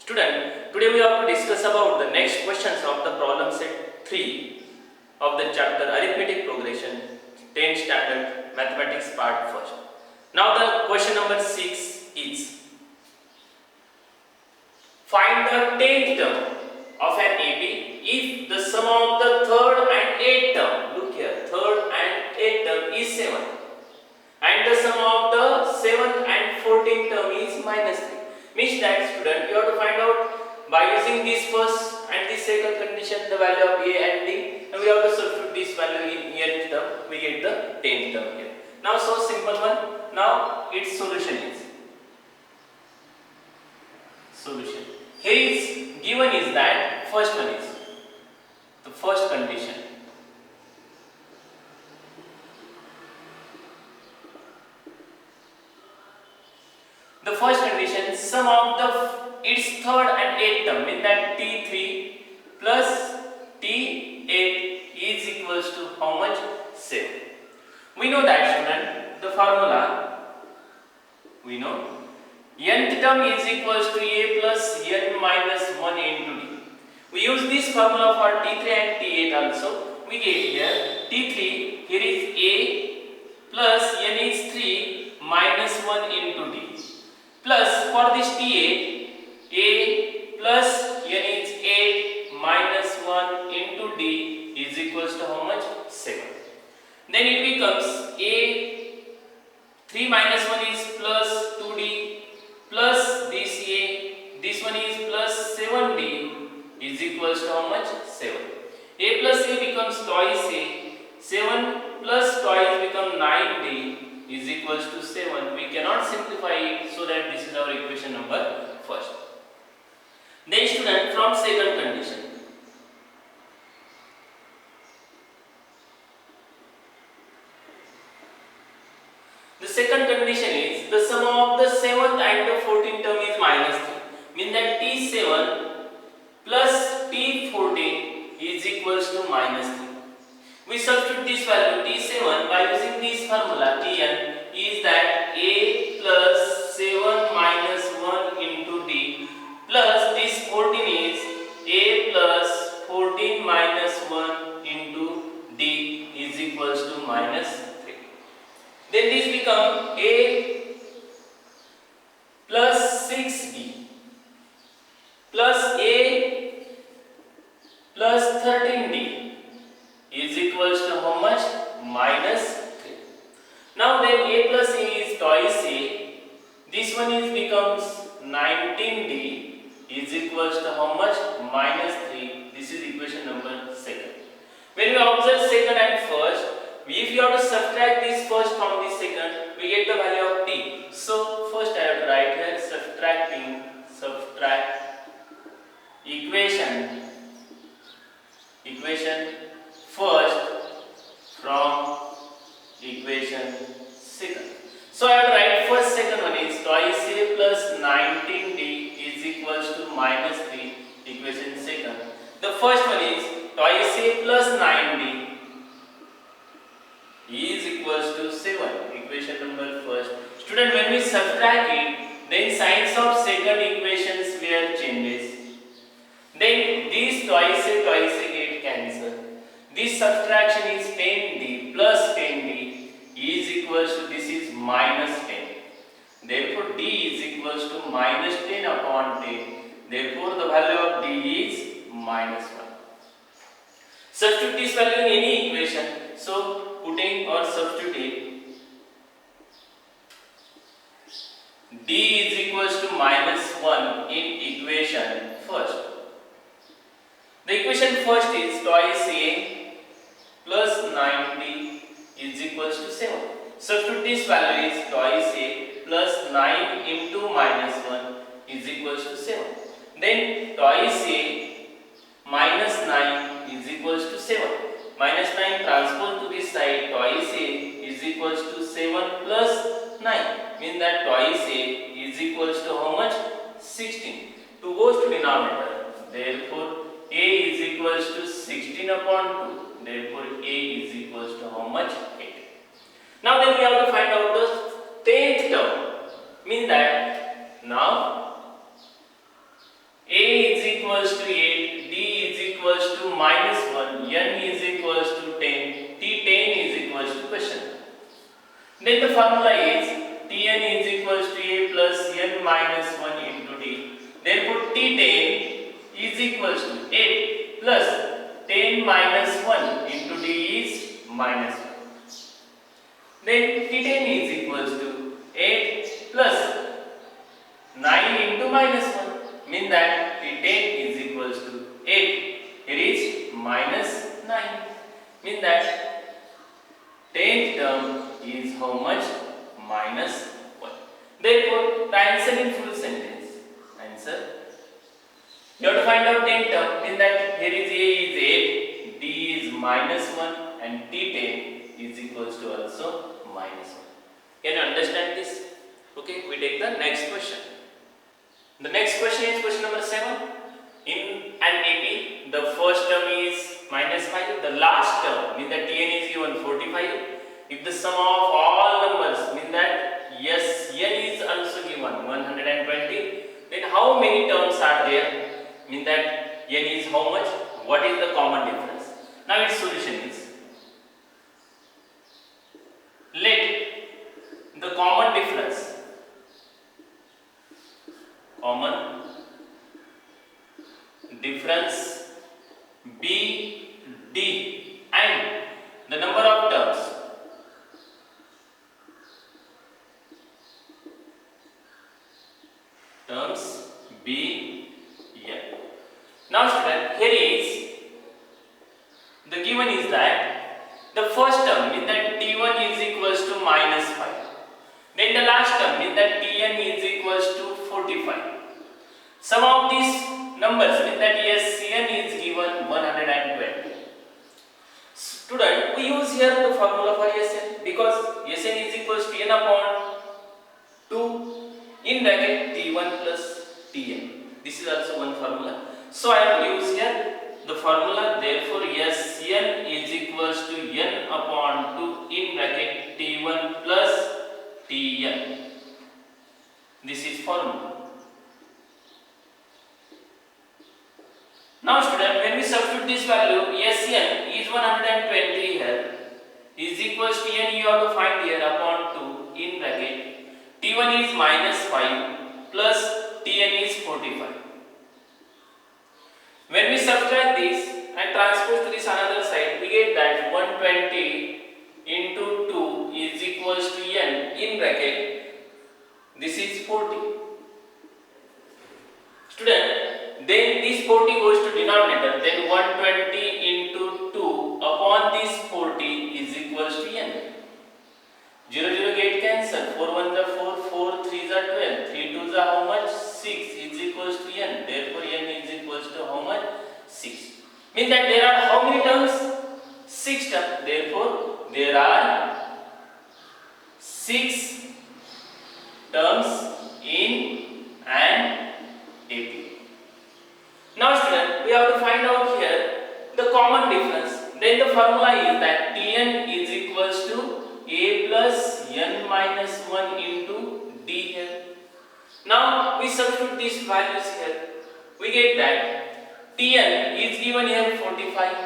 Student, today we have to discuss about the next questions of the problem set 3 of the chapter Arithmetic Progression, 10th Standard Mathematics Part 1st. Now the question number 6 is, find the 10th term of an AP if the sum of the third and 8th term, look here, third and 8th term is 7 and the sum of the 7th and 14th term is minus 3. Means that student, you have to find out by using this first and this second condition the value of A and D, and we have to substitute this value in nth term, we get the 10th term here. Now so simple one. Now its solution is, here is given is that first one is the first condition. The first condition, sum of the its third and 8th term, means that T3 plus T8 is equals to how much? 7. We know that student, the formula, we know nth term is equals to A plus n minus 1 into D. We use this formula for T3 and T8 also. We get here T3, here is A plus n is 3 minus 1 into D. Plus for this T8, A plus n is 8 minus 1 into D is equals to how much? 7. Then it becomes A 3 minus 1 is plus 2D plus this A, this one is plus 7D is equals to how much? 7. A plus A becomes twice A, 7 plus twice become 9D is equals to 7. We cannot simplify it, so that this is our equation number first. Then student, from second condition, the second condition is the sum of the 7th and the 14th term is minus 3. Means that T7 plus T14 is equals to minus 3. We substitute this value T7 by using this formula Tn is that A plus 7 minus 1 into D plus this 14 is A plus 14 minus 1 into D is equals to minus 3. Then this become A plus 6D plus A plus 13D is equals to how much? Minus 3. Now then A plus A is twice A. This one is becomes 19D is equals to how much? Minus 3. This is equation number second. When we observe second and first, if you have to subtract this first from this second, we get the value of T. So first I have to write here subtract equation first from equation second. So I have to write first second one is twice A plus 19D is equals to minus 3 equation second. The first one is twice A plus 9D is equals to 7 equation number first. Student, when we subtract it, then signs of second equations will changes. Then these twice A get cancelled. This subtraction is 10D plus 10D is equals to, this is minus 10. Therefore D is equals to minus 10 upon 10. Therefore the value of D is minus 1. Substitute this value in any equation. So putting or substituting, D is equals to minus 1 in equation first. The equation first is twice A plus 9D is equals to 7. Substitute this value is twice A plus 9 into minus 1 is equals to 7. Then twice A minus 9 is equals to 7. Minus 9 transpose to this side, twice A is equals to 7 plus 9. Means that twice A is equals to how much? 16. 2 goes to denominator. Therefore A is equals to 16 upon 2. Therefore A is equals to how much? 8. Now then we have to find out the 10th term. Means that now equals to 8, d is equals to minus 1, n is equals to 10, t10 is equals to question. Then the formula is Tn is equals to a plus n minus 1 into d. Therefore T10 is equals to 8 plus 10 minus 1 into d is minus 1. Then T10 is equals to 8 plus 9 into minus 1. Mean that T10 is equals to 8. Here is minus 9. Mean that 10th term is how much? Minus 1. Therefore, the answer in full sentence. Answer. You have to find out 10th term. Mean that here is a is 8, d is minus 1, and t10 is equals to also minus 1. Can you understand this? Okay, we take the next question. The next question is question number 7. In an AP, the first term is minus 5. The last term, mean that Tn is given 45. If the sum of all numbers, mean that yes, n is also given 120, then how many terms are there? Mean that n is how much? What is the common difference? Now its solution is, let the common difference be d and the number of terms be n. Now student, here is the given is that the first term means that t1 is equals to minus 5. Then the last term means that tn is equals to 45. Sum of these numbers means that yes, n is given 120. Student, we use here the formula for Sn because Sn is equals to n upon 2 in bracket t1 plus tn. This is also one formula. So I have used here the formula. Therefore, Sn is equals to n upon 2 in bracket t1 plus tn. This is formula. Now student, when we substitute this value, Sn is 120 here is equals to n, you have to find here upon 2 in bracket t1 is minus 5 plus tn is 45. When we subtract this and transpose to this another side, we get that 120 into 2 is equals to n in bracket, this is 40. Student, then this 40 goes to denominator, then 120 into 2 upon this 40 is equals to n. 0 0 get cancelled, 4 1s are 4, 4 3s are 12, 3 2s are how much? 6 is equals to n. Therefore, n is equals to how much? 6. Means that there are how many terms? 6 terms. Therefore, there are 6 terms in an AP. Now student, we have to find out here the common difference. Then the formula is that Tn is equals to a plus n minus 1 into d here. Now we substitute these values here. We get that Tn is given here 45.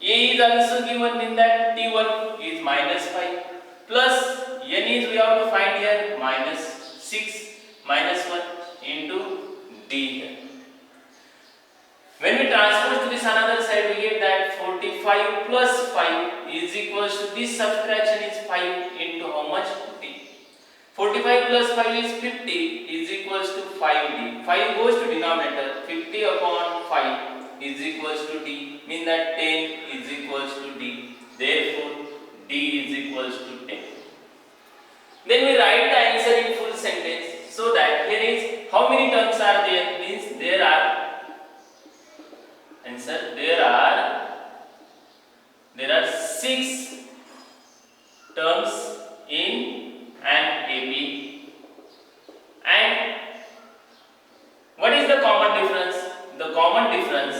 A is also given in that T1 is minus 5 plus n is we have to find here minus 6 minus 1 into d here. When we transpose to this another side, we get that 45 plus 5 is equals to this subtraction is 5 into how much? D. 45 plus 5 is 50 is equals to 5d. 5 goes to denominator, 50 upon 5 is equals to d. Mean that 10 is equals to d. Therefore, d is equals to 10. Then we write the answer in full sentence so that here is how many terms are there? Means there are answer, there are 6 terms in an AP. And what is the common difference? The common difference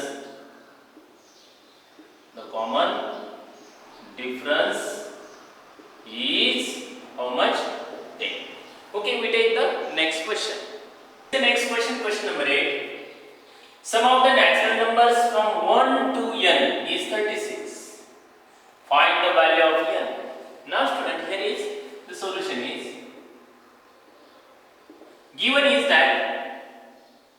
is how much? 10. Okay, we take the next question. The next question, question number 8. Sum of the natural numbers from 1 to n is 36. Find the value of n. Now student, here is the solution is given is that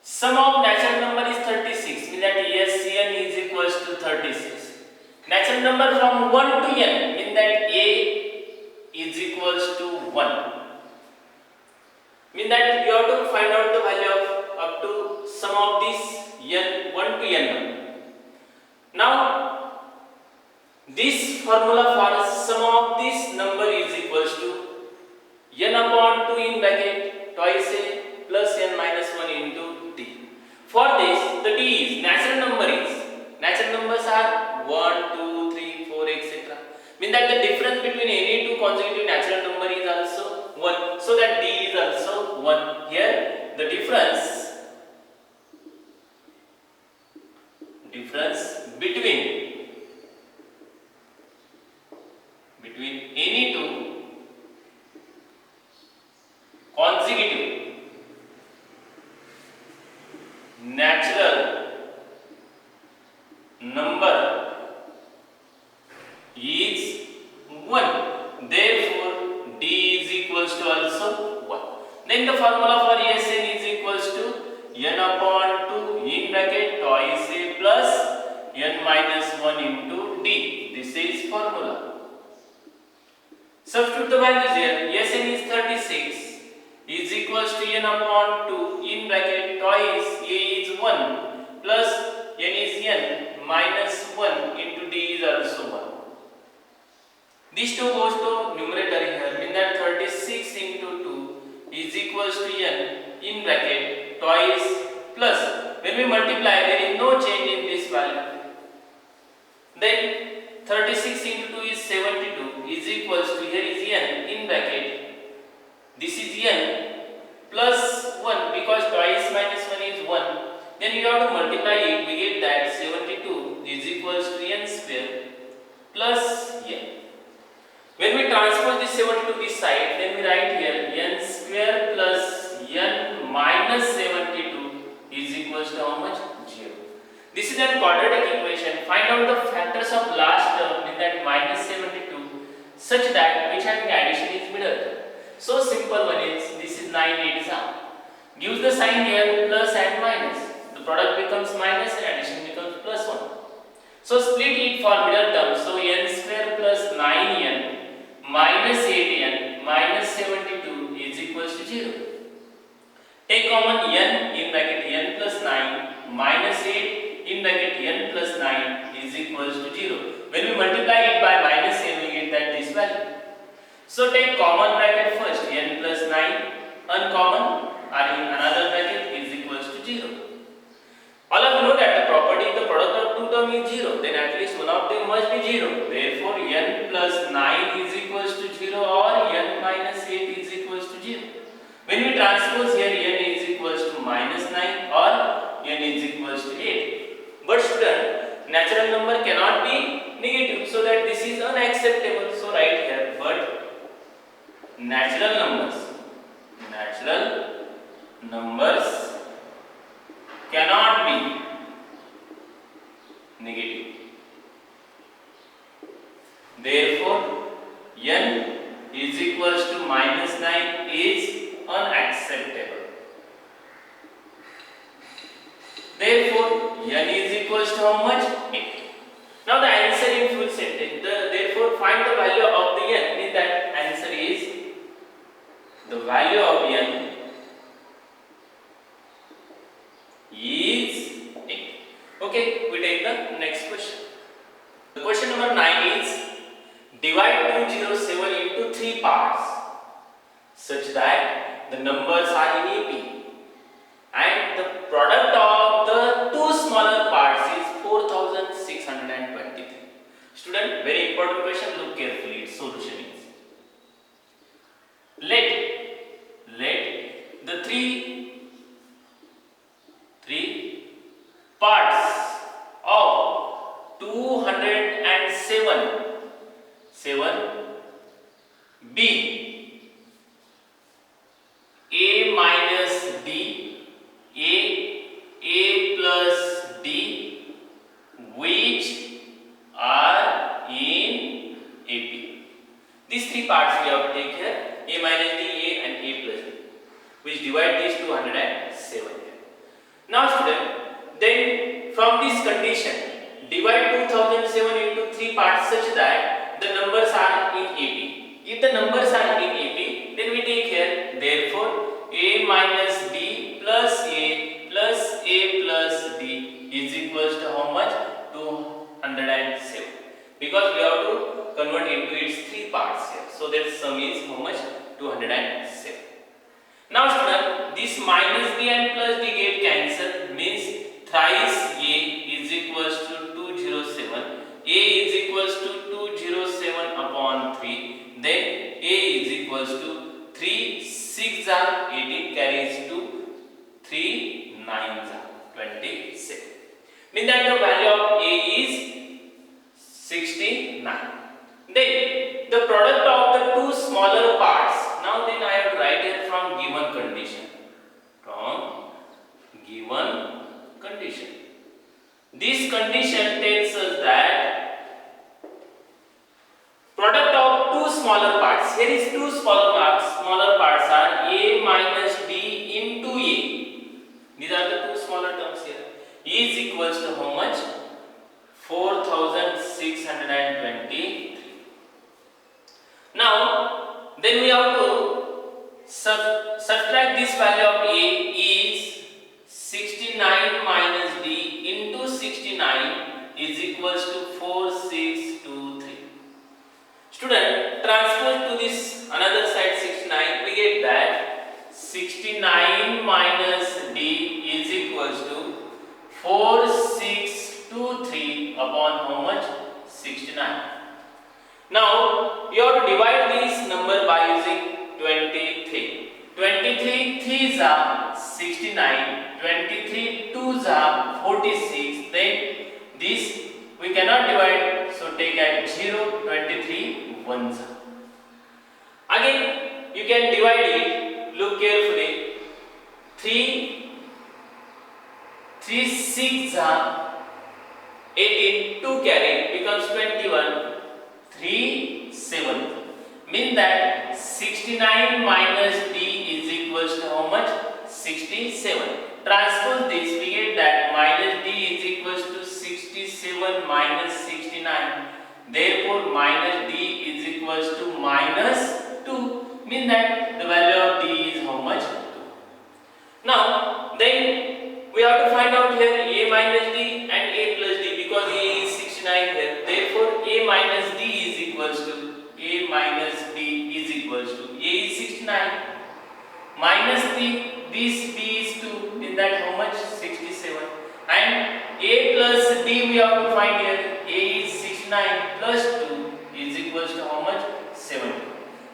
sum of natural number is 36, means that Sn is equals to 36. Natural number from 1 to n, means that a is equals to 1. Means that you have to find out the value of up to sum of this n 1 to n. Now this formula for sum of this number is equals to n upon 2 in bracket twice a plus n minus 1 into d. For this, the d is natural numbers are 1, 2, 3, 4, etc. Mean that the difference between any two consecutive natural number is also 1. So that d is also 1. Here the difference between any two consecutive natural number is 1. Therefore d is equals to also 1. Then the formula for Sn is equals to n upon 2 in bracket twice a plus n minus 1 into d. This is formula. Substitute the values here. Sn is 36 is equals to n upon 2 in bracket twice a is 1 plus n is n minus 1 into d is also 1. These two goes to numerator here, mean that 36 into 2 is equals to n in bracket twice plus, when we multiply there is no change in this value. Then 36 into 2 is 72 is equals to, here is n in bracket, this is n plus 1 because twice minus 1 is 1. Then you have to multiply it, we get that 72 is equals to n square plus n. When we transpose this 72 this side, then we write here n square plus n minus 72 is equals to how much? 0. This is a quadratic equation. Find out the factors of last term, in that minus 72, such that which having addition is middle term. So simple one is, this is 9 8 are. Gives the sign here plus and minus. The product becomes minus and addition becomes plus 1. So split it for middle term. So n square plus 9n minus 8n minus 72 is equals to 0. Take common n in bracket n plus 9 minus 8 in bracket n plus 9 is equals to 0. When we multiply it by minus n, we get that this value. So take common bracket first, n plus 9, uncommon are in another bracket is equals to 0. All of you know that the property, the product of two term is 0, then at least one of them must be 0. Therefore n plus 9 is equals to 0 or n minus 8 is equals to 0. When we transpose here, n is equals to minus 9 or n is equals to 8. But student, natural number cannot be negative, so that this is unacceptable. So write here, but natural numbers cannot be negative. Therefore n is equals to minus 9 is unacceptable. Therefore n is equals to how much? 8. Now the answer in full sentence. Therefore find the value of the n. Means that answer is the value of n is 8. Okay, we take the next question. The question number 9 is divide 207 into 3 parts such that the numbers are in AP and the product of the two smaller parts is 4623. Student, very important question, look carefully, its solution is let the three parts of 207 be a minus d, a plus condition, divide 2007 into 3 parts such that the numbers are in AP. If the numbers are in AP, then we take here, therefore A minus D plus A plus A plus D is equals to how much? 207. Because we have to convert into its 3 parts here. So that sum is how much? 207. Now student, this minus D and plus D get cancelled, means thrice A is equals to 207. A is equals to 207 upon 3. Then A is equals to 3 6 are 18, carries to 3 9s are 27. Means that the value of A is 69. Then the product of the two smaller parts. Now then I have to write it from given condition. From given condition. This condition tells us that product of two smaller parts. Here is two smaller parts. Smaller parts are A minus D into A. These are the two smaller terms here. Is equals to how much? 4623. Now, then we have to subtract this value of A is 69 minus D into 69 is equals to 4623. Student, transpose to this another side 69, we get that 69 minus D is equals to 4623 upon how much? 69. Now, you have to divide this number by using 23. 23 3s are 69, 23 2s are 46. Then this we cannot divide, so take at 0, 23 1s are. Again, you can divide it, look carefully. 3 6 are 18, 2 carry becomes 21. 3 7. Mean that 69 minus D is equals to how much? 67. Transpose this, we get that minus D is equals to 67 minus 69. Therefore, minus D is equals to minus 2. Mean that the value of D is how much? 2. Now, then we have to find out here A minus D and A plus D, because A is 69 here. Therefore, A minus D is equals to A minus D is equals to A is 69 minus D, this B is 2, in that how much? 67. And A plus D we have to find here. A is 69 plus 2 is equals to how much? 70.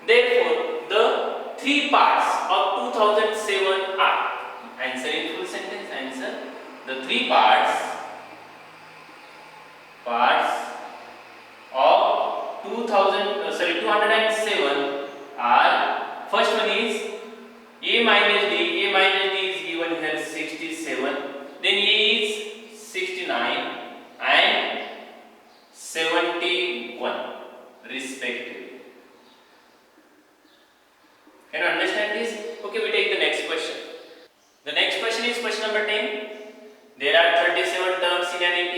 Therefore, the three parts of 2007 are, answer in full sentence, answer. The three parts of 207 are, first one is A minus D. A minus D is given here 67. Then A is 69 and 71 respectively. Can you understand this? Okay, we take the next question. The next question is question number 10. There are 37 terms in an AP.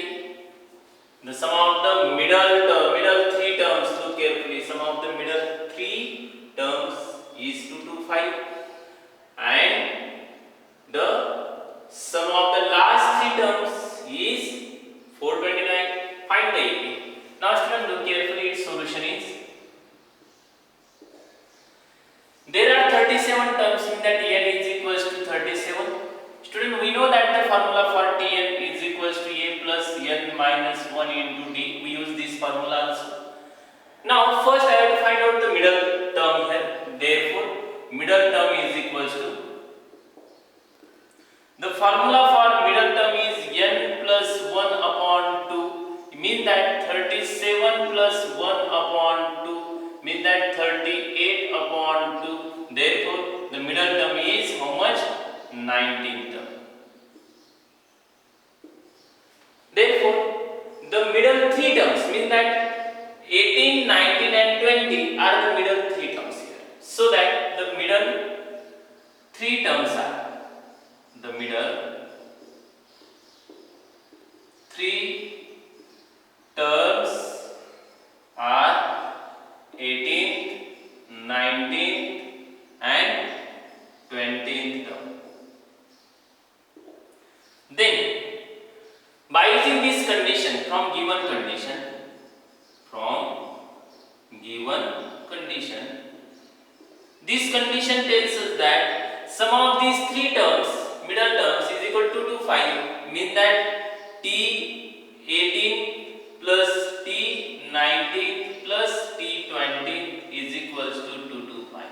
The sum of the middle three terms, look carefully, sum of the middle three terms is 225 and the sum of the last three terms is 429. Find the AP. Now student, look carefully, its solution is, there are 37 terms in that n is equals to 37. Student, we know that the formula for Tn is equals to A plus n minus 1 into D. We use this formula also. Now, first I have to find out the middle term here. Therefore, middle term is equals to, the formula for middle term is n plus 1 upon 2. Mean that 37 plus 1 upon 2. Mean that 38 upon 2. Therefore, the middle term is how much? 19 term. Therefore, the middle three terms mean that 18, 19 and 20 are the middle three terms here. So that the middle three terms are, the middle three Then by using this condition, from given condition, this condition tells us that sum of these three terms, middle terms, is equal to 225, mean that T18 plus T19 plus T20 is equals to 225.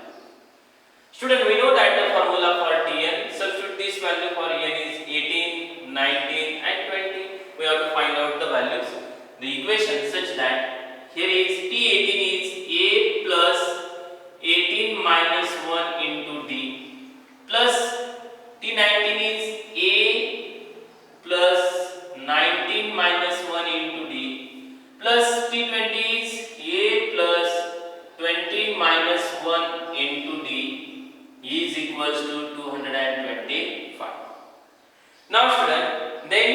Student, we know that the formula for Tn, substitute this value for n is 18, 19 and 20. We have to find out the values. The equation such that here is T18 is A plus 18 minus 1 into D plus T19 is A plus 19 minus 1 into D plus T20 is A plus 20 minus 1 into D is equals to 225. Now student, then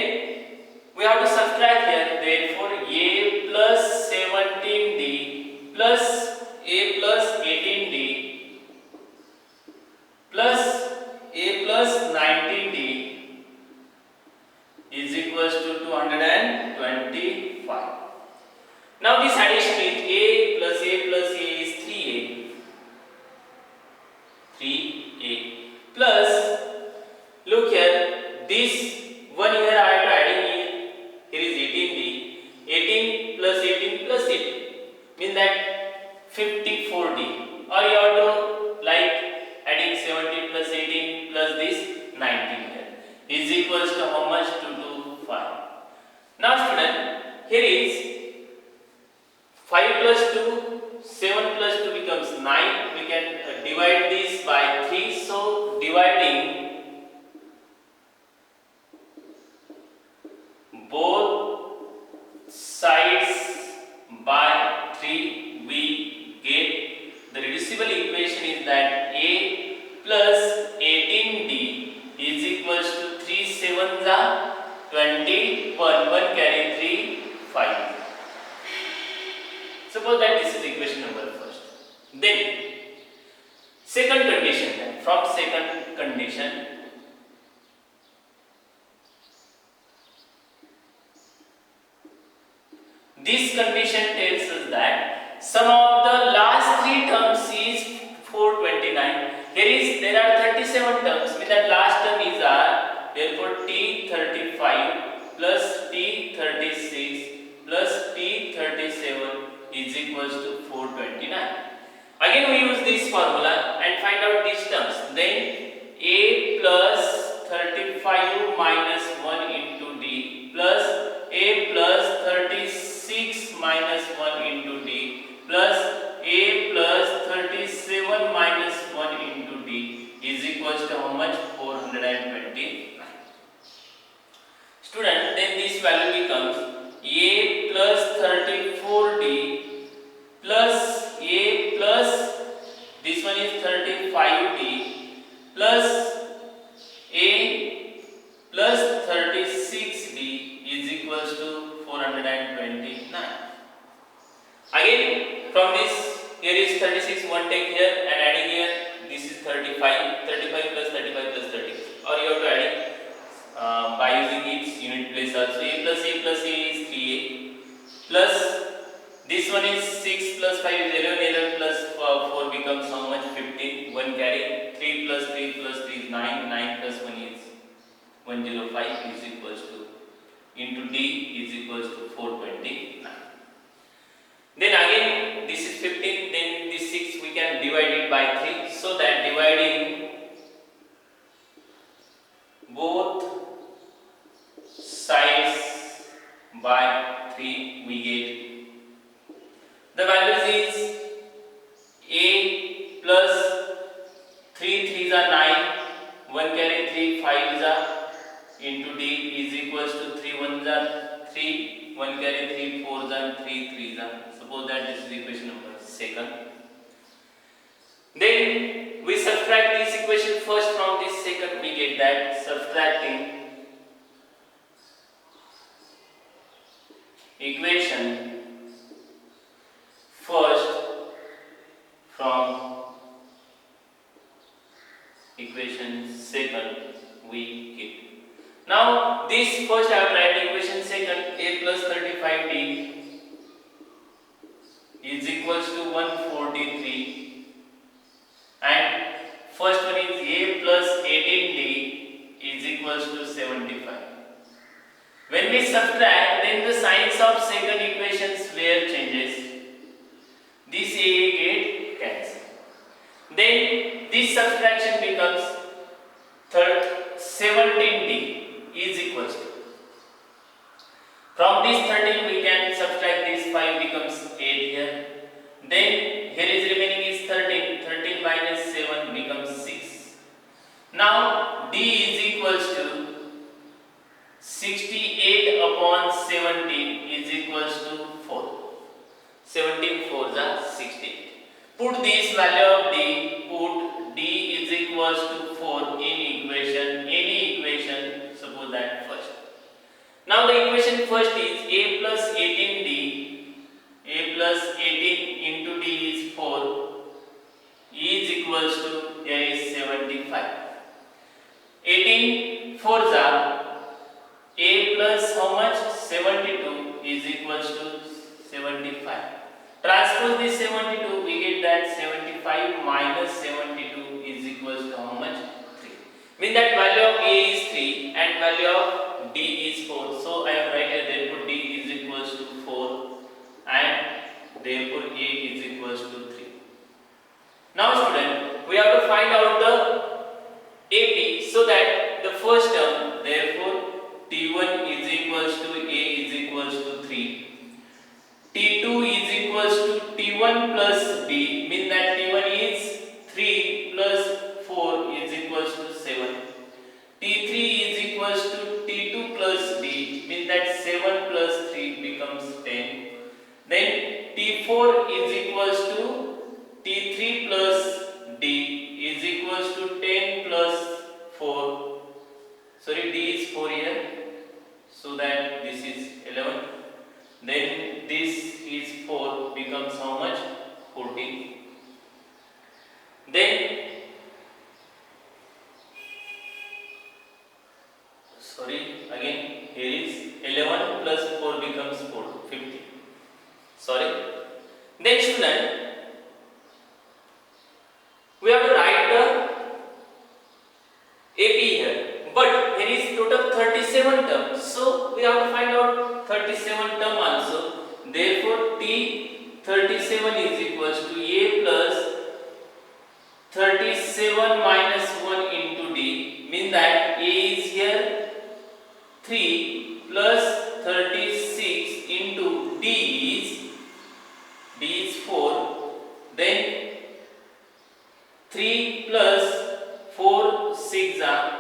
we have to subtract here, therefore A plus 17D plus A plus 18D plus A plus 19D is equals to 225. Now this addition is A plus A is 3A plus, look here, this one here I am adding here is 18D, 18 plus 18, mean that 54D, or you have to like adding 17 plus 18 plus this 19 here is equals to how much? 225. Now student, here is 5 plus 2, 7 plus 2 becomes 9. We can divide this by 3. So dividing both sides by 3, we get the reducible equation is that A plus 18D is equals to 3 7s are 21, 1 carry 3, 5. Suppose that this is equation number first. Then second condition, then from second condition, this condition tells us that sum of the last three terms is 429. There are 37 terms, mean that last term is R, therefore T35 plus T36 plus T37 is equals to 429. Again we use this formula and find out these terms. Then A plus 35 minus 1 into D plus A plus 36 minus 1 into D plus A plus 37 minus 1 into D is equals to how much? 429. Student, then this value becomes A plus 34D plus A plus, this one is 35D plus A plus 36D is equals to 429. Again from this, here is 36, one take here and adding here, this is 35 plus 35 plus 30, or you have to adding by using its unit place also. A plus A is 3A plus this one is 6 plus 5 is 11 plus 4 becomes how much? 15, 1 carry, 3 plus 3 is 9, 9 plus 1 is 105 is equals to, into D is equals to 429. Then again this is 15, then this 6 we can divide it by 3, so that dividing both sides by 3 we get the values is A plus 3 3s are 9, 1 carry 3, 5 is are into D is equals to 3 1s are 3, 1 carry 3, 4s are 3 3s are. Suppose that this is equation number second. Then we subtract this equation first from this second, we get that subtracting equation first from equation second, we get Now this first I have write equation second, a plus 35d is equals to 143, and first one is a plus 18d is equals to 75. When we subtract, then the signs of second equation's layer changes. This a get cancelled. Then this subtraction becomes 17d is equals to. From this 13 we can subtract this 5 becomes 8 here. Then here is remaining is 13. 13 minus 7 becomes 6. Now d is equals to 68 upon 17 is equals to 4. 17 4s are 68. Put this value of d, put d is equals to 4 in equation, any equation, suppose that first. Now the equation first is a plus 18d, a plus 18 into d is 4 is equals to, here is 75. 18 4s are a plus how much? 72 is equals to 75. Transpose this 72, we get that 75 minus 72 is equals to how much? 3. Mean that value of a is 3 and value of d is 4. So I have written therefore d is equals to 4 and therefore a is equals to 3. Now student, we have to find out the AP, so that the first term, therefore T1 is equals to A is equals to 3. T2 is equals to T1 plus D, mean that T1 is 3 plus 4 is equals to 7. T3 is equals to T2 plus D, mean that 7 plus 3 becomes 10. Then T4 is equals to T3 plus D is equals to 10 plus 4. Sorry, D is 4 here, so that this is 11. Then this is 4 becomes how much? 14. Then sorry, again here is 11 plus 4 becomes 15. Sorry. Then student, we have to write the AP here, but here is total 37 terms, so we have to find out 37 term also. Therefore T37 is equals to A plus 37 minus 1 into D, mean that A is here 3 plus 36 into D is 4. Then 3 plus 4 6 are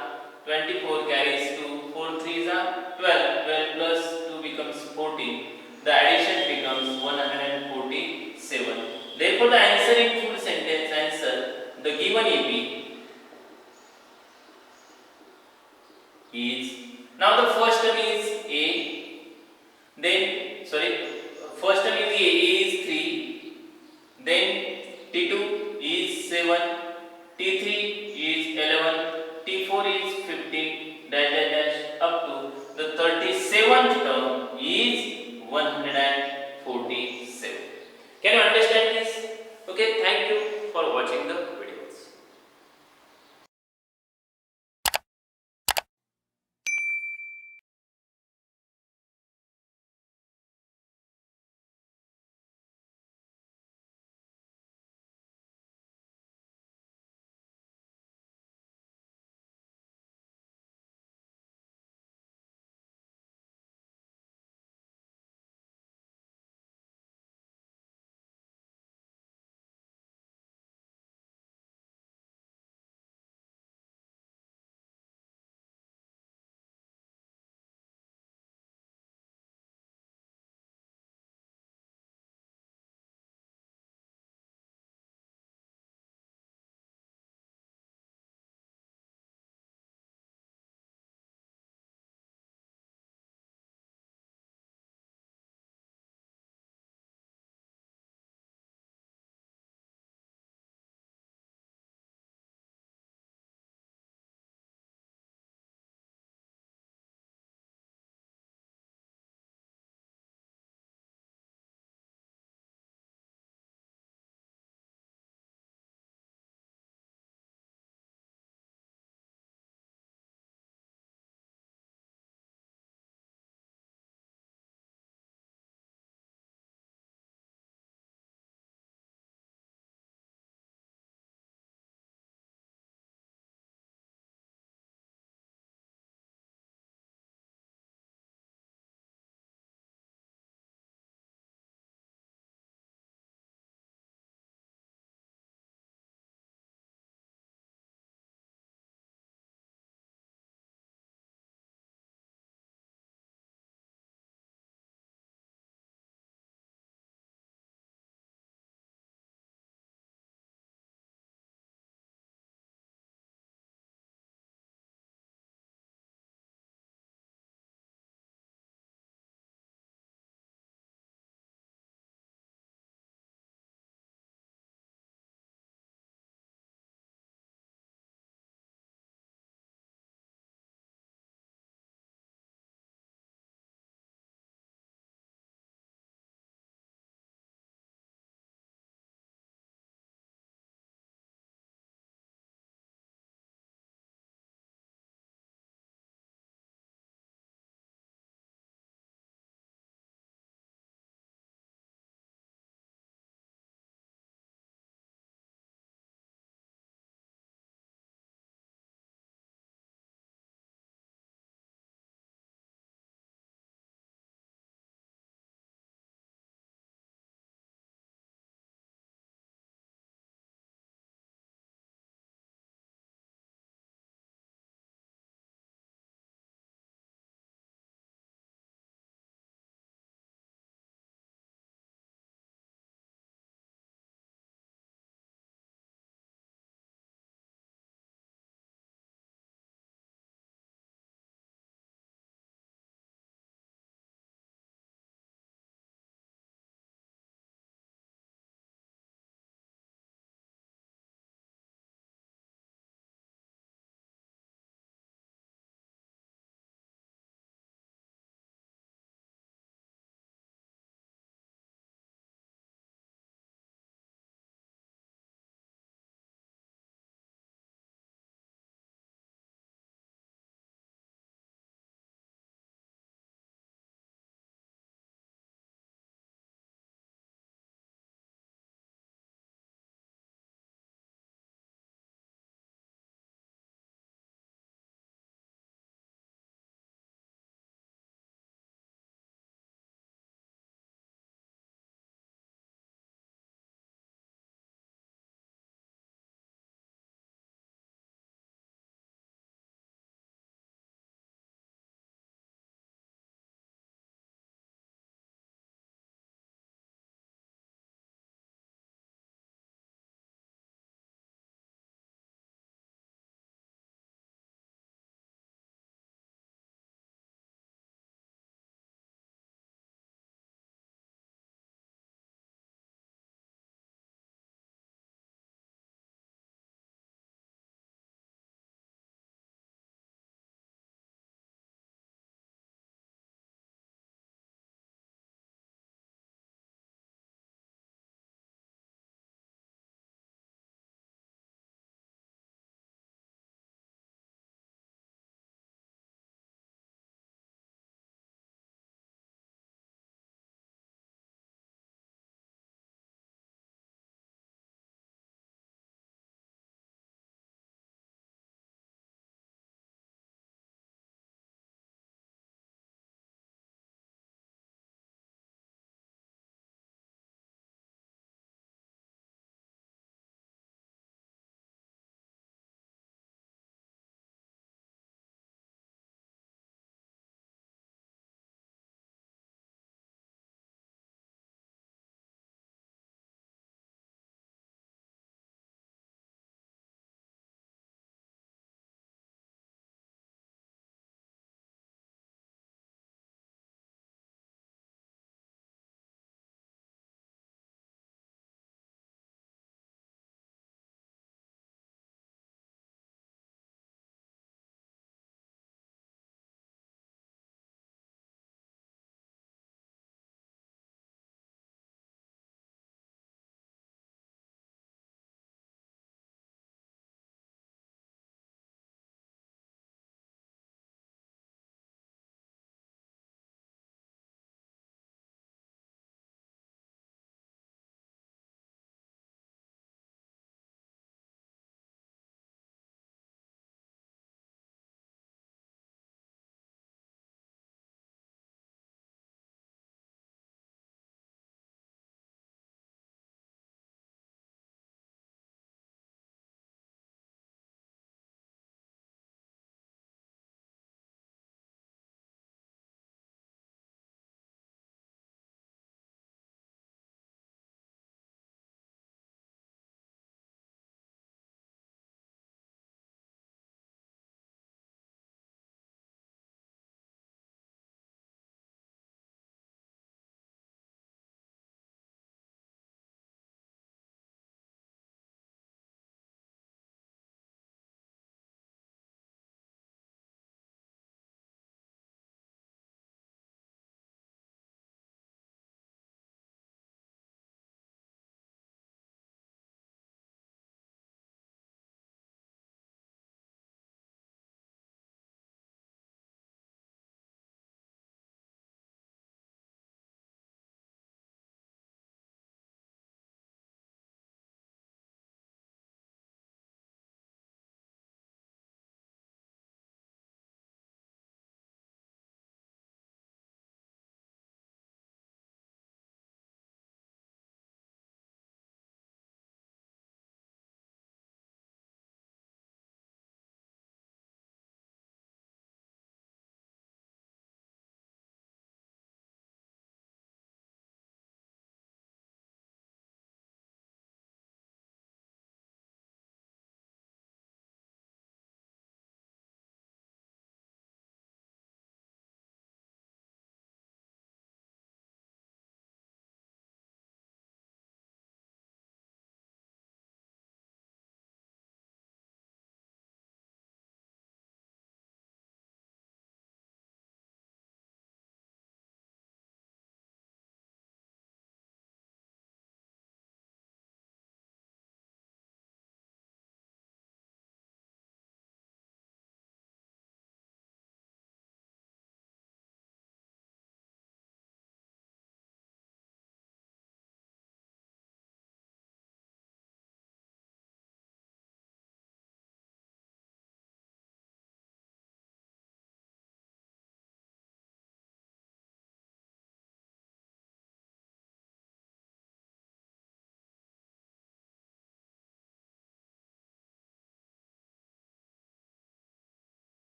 24 carries 2, 4 3s are 12, 12 plus 2 becomes 14. The addition becomes 147. Therefore, the answer in full sentence answer, the given AP is, now the first term is A, then sorry, first term is